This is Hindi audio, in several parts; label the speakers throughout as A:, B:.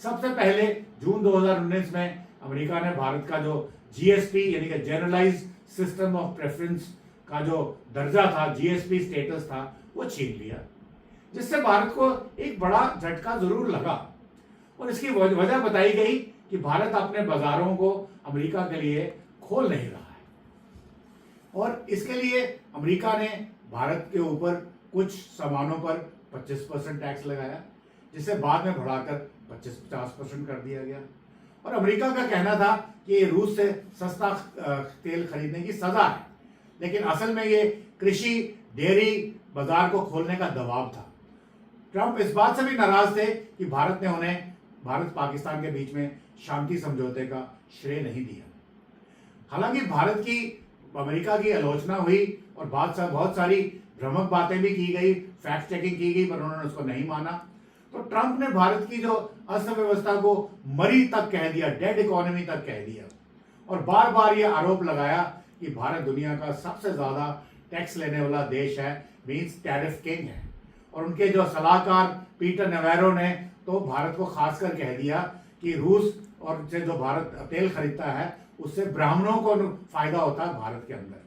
A: सबसे पहले जून 2019 में अमेरिका ने भारत का जो जीएसपी यानी कि जनरलाइज सिस्टम ऑफ प्रेफरेंस का जो दर्जा था, जीएसपी स्टेटस था, वो छीन लिया, जिससे भारत को एक बड़ा झटका जरूर लगा। और इसकी वजह बताई गई कि भारत अपने बाजारों को अमेरिका के लिए खोल नहीं रहा है, और इसके लिए अमेरिका ने भारत के ऊपर कुछ सामानों पर 25% टैक्स लगाया, जिसे बाद में बढ़ाकर 50% कर दिया गया। और अमेरिका का कहना था कि रूस से सस्ता तेल खरीदने की सजा है, लेकिन असल में ये कृषि डेयरी बाजार को खोलने का दबाव था। ट्रंप इस बात से भी नाराज थे कि भारत ने उन्हें भारत पाकिस्तान के बीच में शांति समझौते का श्रेय नहीं दिया। हालांकि भारत की अमेरिका की आलोचना हुई और बहुत सारी भ्रामक बातें भी की गई, फैक्ट चेकिंग की गई, पर उन्होंने उसको नहीं माना। तो ट्रंप ने भारत की जो अर्थव्यवस्था को मरी तक कह दिया, डेड इकोनॉमी तक कह दिया, और बार बार यह आरोप लगाया कि भारत दुनिया का सबसे ज्यादा टैक्स लेने वाला देश है, मीन्स टैरिफ किंग है। और उनके जो सलाहकार पीटर नेवेरो ने तो भारत को खासकर कह दिया कि रूस और से जो भारत तेल खरीदता है उससे ब्राह्मणों को फायदा होता है भारत के अंदर।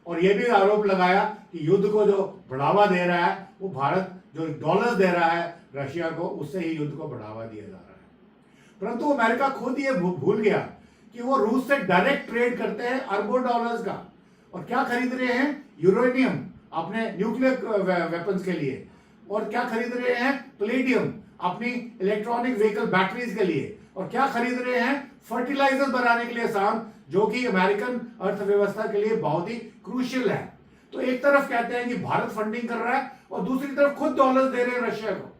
A: और यह भी आरोप लगाया कि युद्ध को जो बढ़ावा दे रहा है वो भारत जो डॉलर्स दे रहा है रशिया को, उससे ही युद्ध को बढ़ावा दिया जा रहा है। परंतु अमेरिका खुद ये भूल गया कि वो रूस से डायरेक्ट ट्रेड करते हैं अरबों डॉलर्स का, और क्या खरीद रहे हैं? यूरेनियम अपने न्यूक्लियर वेपन्स के लिए, और क्या खरीद रहे हैं? प्लेडियम अपनी इलेक्ट्रॉनिक व्हीकल बैटरीज के लिए, और क्या खरीद रहे हैं? फर्टिलाइजर बनाने के लिए साम, जो कि अमेरिकन अर्थव्यवस्था के लिए बहुत ही क्रूशियल है। तो एक तरफ कहते हैं कि भारत फंडिंग कर रहा है और दूसरी तरफ खुद डॉलर दे रहे हैं रशिया को।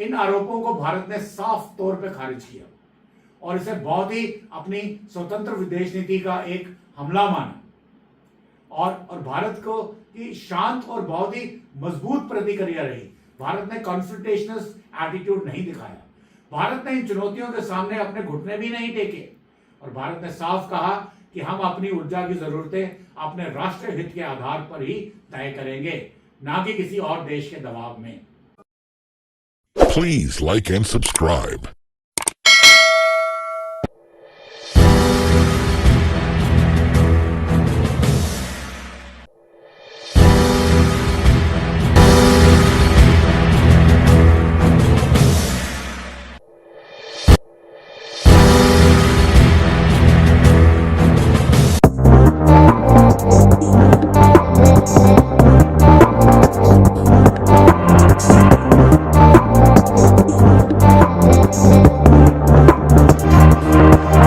A: इन आरोपों को भारत ने साफ तौर पे खारिज किया और इसे बहुत ही अपनी स्वतंत्र विदेश नीति का एक हमला माना, और भारत को की शांत और बहुत ही मजबूत प्रतिक्रिया रही। भारत ने कॉन्फ्रंटेशनल एटीट्यूड नहीं दिखाया, भारत ने इन चुनौतियों के सामने अपने घुटने भी नहीं टेके, और भारत ने साफ कहा कि हम अपनी ऊर्जा की जरूरतें अपने राष्ट्रीय हित के आधार पर ही तय करेंगे, ना कि किसी और देश के दबाव में।
B: Please like and subscribe.